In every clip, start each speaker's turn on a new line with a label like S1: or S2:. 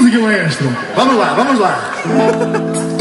S1: música, maestro.
S2: Vamos lá, vamos lá.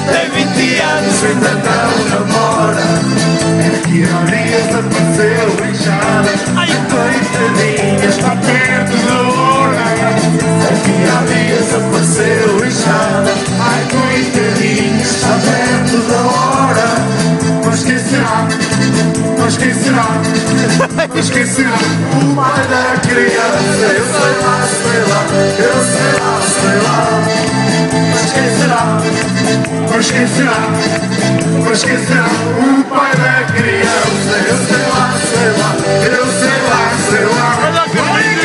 S3: Tem 20 anos, ainda não namora.
S2: Aqui há dias apareceu inchada.
S3: Ai,
S2: Coitadinha, está perto da hora. Aqui há dias apareceu inchada. Ai, coitadinha, está perto da hora. Mas quem será? Mas quem será? Mas quem será? O pai da criança. Eu sei lá, sei lá. Eu sei lá, sei lá. Mas quem será? Mas quem será? Mas quem será? O pai da criança. Eu sei lá, sei lá. Eu sei lá, sei lá.
S3: olha que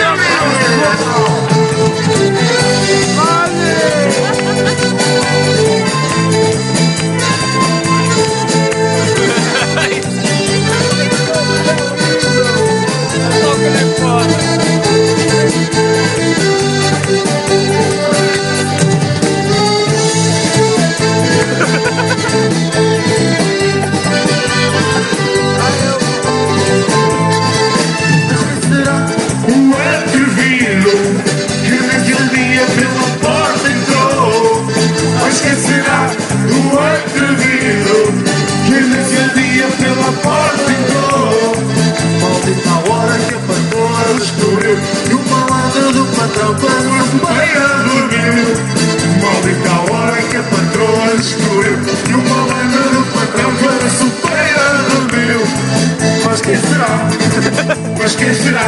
S2: Mas quem será?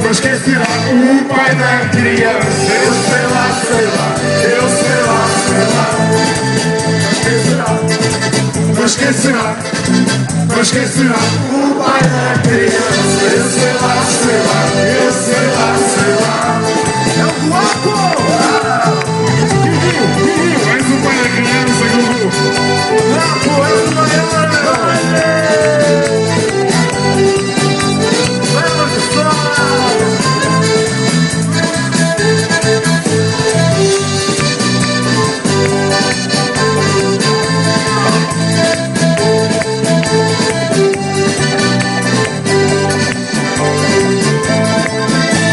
S2: Mas quem será? O pai da criança. Eu sei lá, sei lá. Eu sei lá, sei lá. Mas quem será? Mas quem será? O pai da criança. Eu sei lá, sei lá. Eu sei lá, sei lá. É o Guapo!
S1: Gugu, és o pai da criança, Gugu.
S2: Guapo, és o maior!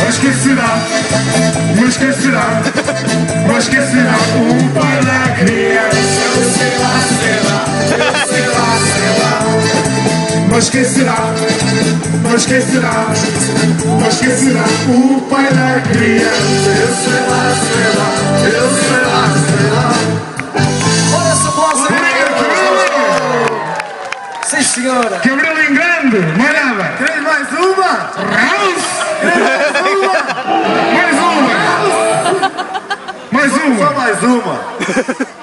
S1: Mas quem será? Mas quem será? Mas quem será? O pai da criança.
S2: Eu sei lá, sei lá. Eu sei lá, sei lá.
S1: Mas quem será? Mas quem será? Mas quem será? O pai da criança.
S2: Eu sei lá, sei lá. Eu sei lá, sei lá.
S3: olha essa voz aí! Sim, senhora!
S1: Cabrelinho grande, mais nada.
S2: Queres mais uma?
S1: Raus!
S2: Mais uma?
S1: Mais uma! Mais
S2: Só
S1: uma!
S2: mais uma.